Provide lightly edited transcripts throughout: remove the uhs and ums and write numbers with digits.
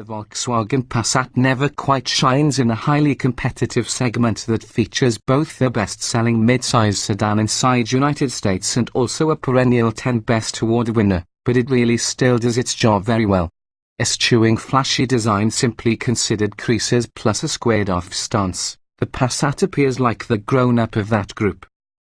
Volkswagen Passat never quite shines in a highly competitive segment that features both the best-selling mid-size sedan inside United States and also a perennial 10 Best Award winner, but it really still does its job very well. Eschewing flashy design simply considered creases plus a squared-off stance, the Passat appears like the grown-up of that group.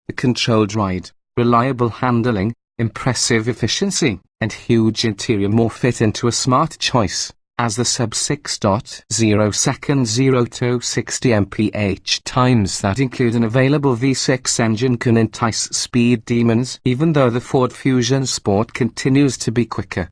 The controlled ride, reliable handling, impressive efficiency, and huge interior more fit into a smart choice, as the sub-6.0-second 0 to 60 mph times that include an available V6 engine can entice speed demons even though the Ford Fusion Sport continues to be quicker.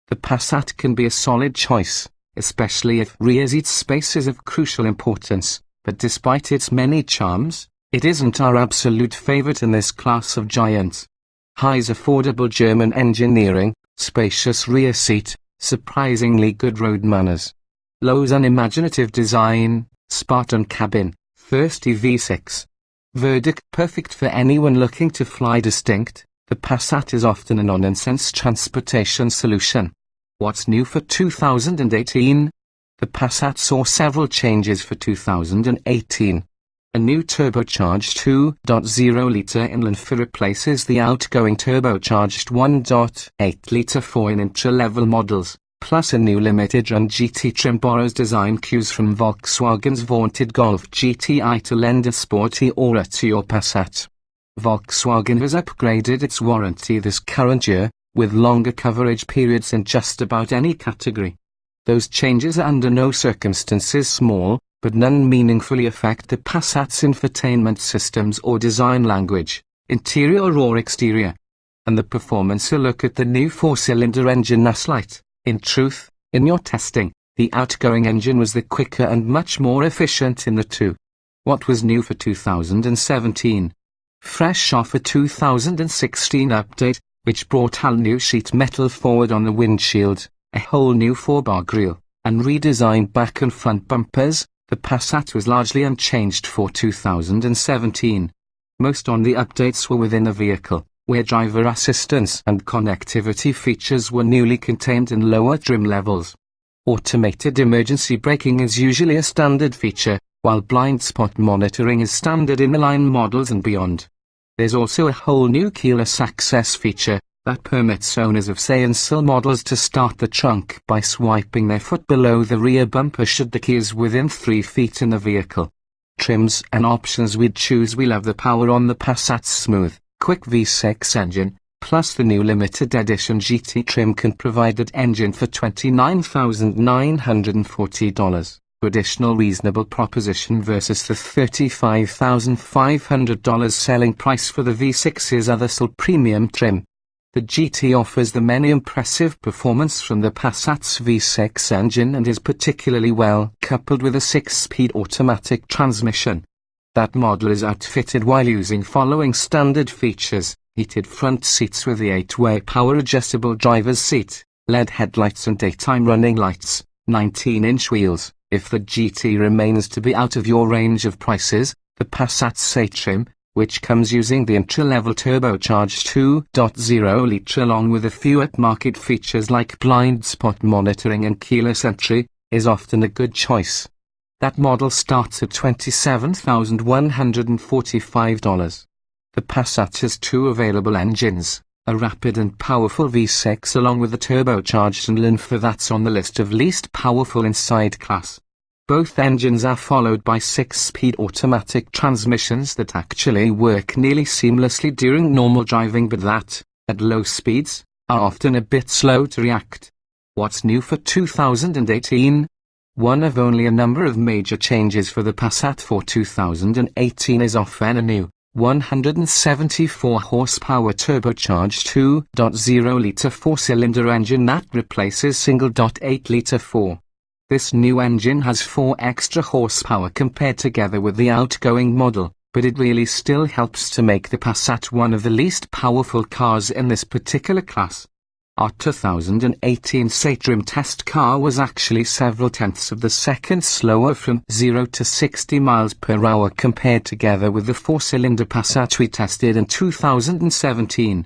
The Passat can be a solid choice, especially if rear seat space is of crucial importance, but despite its many charms, it isn't our absolute favorite in this class of giants. High's affordable German engineering, spacious rear seat, surprisingly good road manners. Low's unimaginative design, Spartan cabin, thirsty V6. Verdict: perfect for anyone looking to fly distinct, the Passat is often a no-nonsense transportation solution. What's new for 2018? The Passat saw several changes for 2018. A new turbocharged 2.0-litre inland 4 replaces the outgoing turbocharged 1.8-litre 4 in entry-level models, plus a new limited-run GT trim borrows design cues from Volkswagen's vaunted Golf GTI to lend a sporty aura to your Passat. Volkswagen has upgraded its warranty this current year, with longer coverage periods in just about any category. Those changes are under no circumstances small, but none meaningfully affect the Passat's infotainment systems or design language, interior or exterior. And the performance: a look at the new 4-cylinder engine light. In truth, in your testing, the outgoing engine was the quicker and much more efficient in the two. What was new for 2017? Fresh off a 2016 update, which brought a new sheet metal forward on the windshield, a whole new 4-bar grille, and redesigned back and front bumpers, the Passat was largely unchanged for 2017. Most on the updates were within the vehicle, where driver assistance and connectivity features were newly contained in lower trim levels. Automated emergency braking is usually a standard feature, while blind spot monitoring is standard in the line models and beyond. There's also a whole new keyless access feature that permits owners of say-and-so models to start the trunk by swiping their foot below the rear bumper should the key is within 3 feet in the vehicle. Trims and options we'd choose: we love the power on the Passat's smooth, quick V6 engine, plus the new limited edition GT trim can provide that engine for $29,940. Additional reasonable proposition versus the $35,500 selling price for the V6's other still premium trim. The GT offers the many impressive performance from the Passat's V6 engine and is particularly well coupled with a 6-speed automatic transmission. That model is outfitted while using following standard features: heated front seats with the 8-way power-adjustable driver's seat, LED headlights and daytime running lights, 19-inch wheels. If the GT remains to be out of your range of prices, the Passat's C trim, which comes using the entry-level turbocharged 2.0-litre along with a few upmarket features like blind spot monitoring and keyless entry, is often a good choice. That model starts at $27,145. The Passat has 2 available engines, a rapid and powerful V6 along with the turbocharged inland 4 that's on the list of least powerful inside class. Both engines are followed by 6-speed automatic transmissions that actually work nearly seamlessly during normal driving but that, at low speeds, are often a bit slow to react. What's new for 2018? One of only a number of major changes for the Passat for 2018 is often a new 174 horsepower turbocharged 2.0-litre 4-cylinder engine that replaces single 8-litre 4. This new engine has 4 extra horsepower compared together with the outgoing model, but it really still helps to make the Passat one of the least powerful cars in this particular class. Our 2018 C-trim test car was actually several tenths of the second slower from 0 to 60 miles per hour compared together with the 4-cylinder Passat we tested in 2017.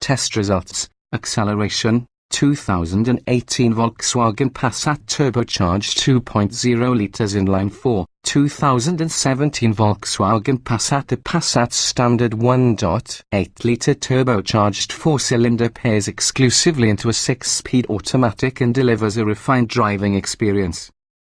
Test results: acceleration, 2018 Volkswagen Passat turbocharged 2.0 liters inline-4, 2017 Volkswagen Passat. The Passat's standard 1.8-liter turbocharged four-cylinder pairs exclusively into a 6-speed automatic and delivers a refined driving experience.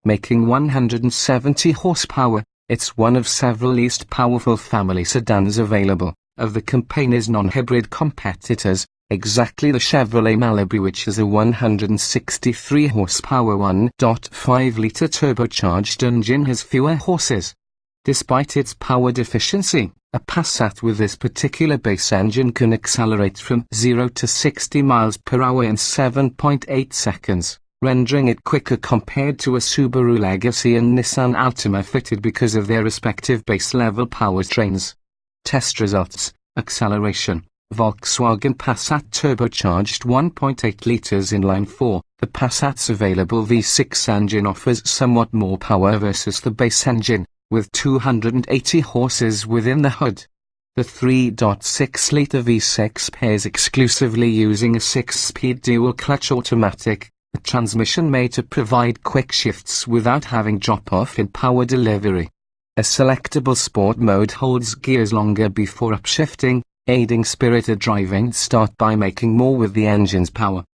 Making 170 horsepower, it's one of several least powerful family sedans available. Of the company's non-hybrid competitors, exactly the Chevrolet Malibu, which is a 163 horsepower 1.5-liter turbocharged engine, has fewer horses. Despite its power deficiency, a Passat with this particular base engine can accelerate from 0 to 60 miles per hour in 7.8 seconds, rendering it quicker compared to a Subaru Legacy and Nissan Altima fitted because of their respective base-level powertrains. Test results: acceleration. Volkswagen Passat turbocharged 1.8 liters inline-4. The Passat's available V6 engine offers somewhat more power versus the base engine, with 280 horses within the hood. The 3.6-liter V6 pairs exclusively using a 6-speed dual-clutch automatic, a transmission made to provide quick shifts without having drop-off in power delivery. A selectable sport mode holds gears longer before upshifting, aiding spirited driving. Start by making more with the engine's power.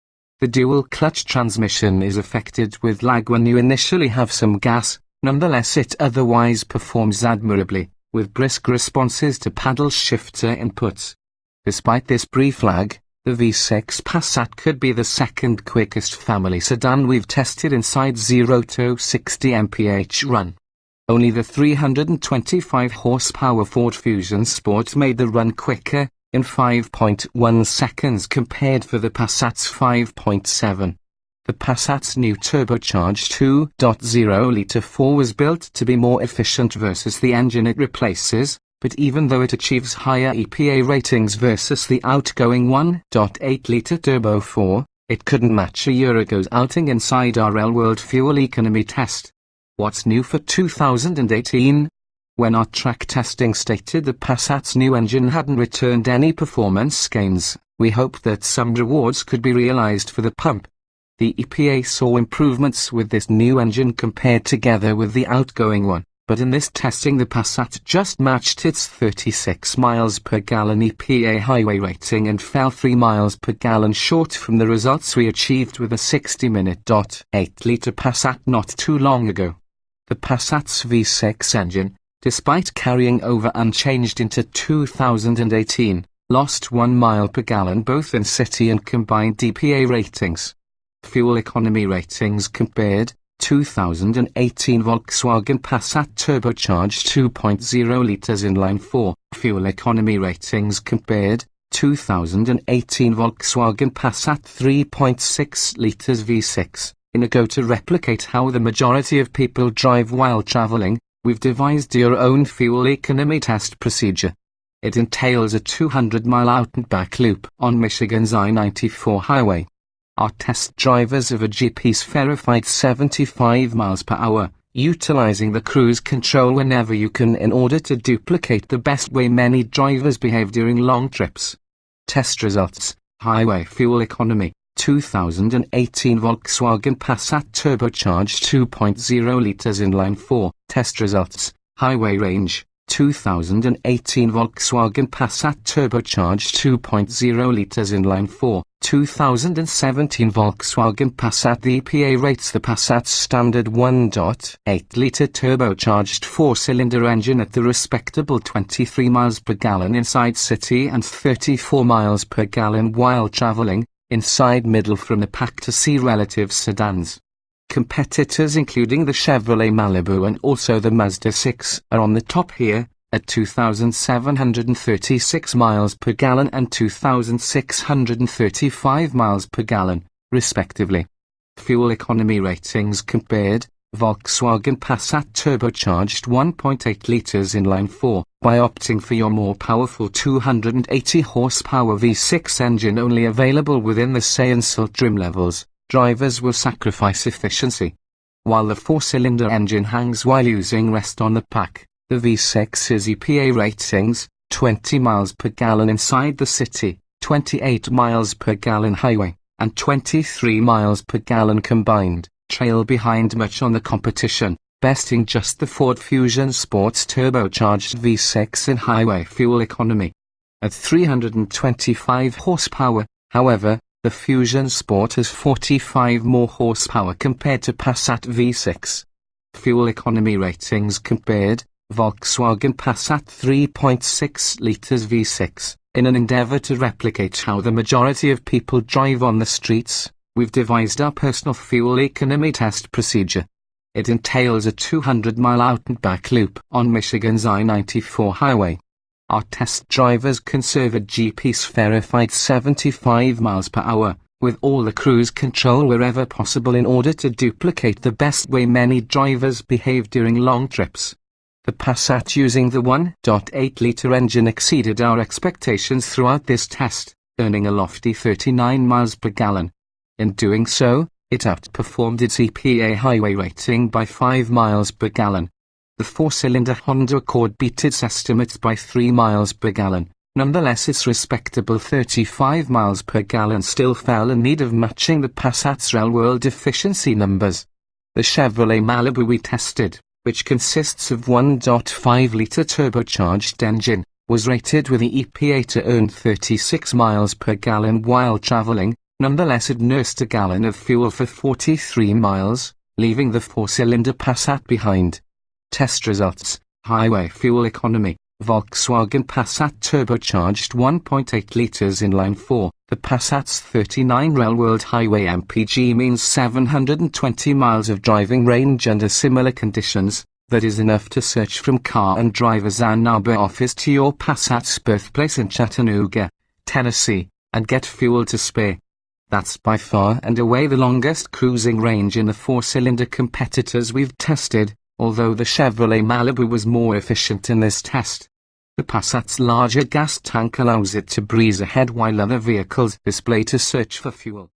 The dual-clutch transmission is affected with lag when you initially have some gas, nonetheless it otherwise performs admirably, with brisk responses to paddle shifter inputs. Despite this brief lag, the V6 Passat could be the second quickest family sedan we've tested inside 0 to 60 mph run. Only the 325 horsepower Ford Fusion Sport made the run quicker, in 5.1 seconds compared for the Passat's 5.7. The Passat's new turbocharged 2.0-liter 4 was built to be more efficient versus the engine it replaces, but even though it achieves higher EPA ratings versus the outgoing 1.8-liter Turbo 4, it couldn't match a year ago's outing inside our real-world fuel economy test. What's new for 2018? When our track testing stated the Passat's new engine hadn't returned any performance gains, we hoped that some rewards could be realized for the pump. The EPA saw improvements with this new engine compared together with the outgoing one, but in this testing the Passat just matched its 36 miles per gallon EPA highway rating and fell 3 miles per gallon short from the results we achieved with a 60-minute 8-liter Passat not too long ago. The Passat's V6 engine, despite carrying over unchanged into 2018, lost 1 mile per gallon both in city and combined EPA ratings. Fuel economy ratings compared: 2018 Volkswagen Passat turbocharged 2.0 liters inline-4. Fuel economy ratings compared: 2018 Volkswagen Passat 3.6 liters V6. In a go to replicate how the majority of people drive while traveling, we've devised your own fuel economy test procedure. It entails a 200-mile out-and-back loop on Michigan's I-94 highway. Our test drivers have a GPS verified 75 miles per hour, utilizing the cruise control whenever you can in order to duplicate the best way many drivers behave during long trips. Test results: highway fuel economy. 2018 Volkswagen Passat turbocharged 2.0 liters inline-4. Test results: highway range. 2018 Volkswagen Passat turbocharged 2.0 liters inline-4. 2017 Volkswagen Passat. The EPA rates the Passat's standard 1.8-liter turbocharged four-cylinder engine at the respectable 23 miles per gallon inside city and 34 miles per gallon while traveling, inside middle from the pack-to-C relative sedans. Competitors including the Chevrolet Malibu and also the Mazda 6 are on the top here, at 2,736 miles per gallon and 2,635 miles per gallon, respectively. Fuel economy ratings compared: Volkswagen Passat turbocharged 1.8 liters inline-4. By opting for your more powerful 280 horsepower V6 engine only available within the say and SAL trim levels, drivers will sacrifice efficiency. While the four-cylinder engine hangs while using rest on the pack, the V6's EPA ratings: 20 miles per gallon inside the city, 28 miles per gallon highway, and 23 miles per gallon combined, trail behind much on the competition, besting just the Ford Fusion Sport's turbocharged V6 in highway fuel economy. At 325 horsepower, however, the Fusion Sport has 45 more horsepower compared to Passat V6. Fuel economy ratings compared: Volkswagen Passat 3.6 litres V6. In an endeavour to replicate how the majority of people drive on the streets, we've devised our personal fuel economy test procedure. It entails a 200-mile out-and-back loop on Michigan's I-94 highway. Our test drivers conserve a GPS-verified 75 miles per hour, with all the cruise control wherever possible in order to duplicate the best way many drivers behave during long trips. The Passat using the 1.8-litre engine exceeded our expectations throughout this test, earning a lofty 39 miles per gallon. In doing so, it outperformed its EPA highway rating by 5 miles per gallon. The four-cylinder Honda Accord beat its estimates by 3 miles per gallon. Nonetheless, its respectable 35 miles per gallon still fell in need of matching the Passat's real-world efficiency numbers. The Chevrolet Malibu we tested, which consists of 1.5-litre turbocharged engine, was rated with the EPA to earn 36 miles per gallon while traveling. Nonetheless, it nursed a gallon of fuel for 43 miles, leaving the four-cylinder Passat behind. Test results: highway fuel economy, Volkswagen Passat turbocharged 1.8 litres in line 4. The Passat's 39 real-world highway MPG means 720 miles of driving range under similar conditions. That is enough to search from Car and Driver's Ann Arbor office to your Passat's birthplace in Chattanooga, Tennessee, and get fuel to spare. That's by far and away the longest cruising range in the four-cylinder competitors we've tested, although the Chevrolet Malibu was more efficient in this test. The Passat's larger gas tank allows it to breeze ahead while other vehicles display to search for fuel.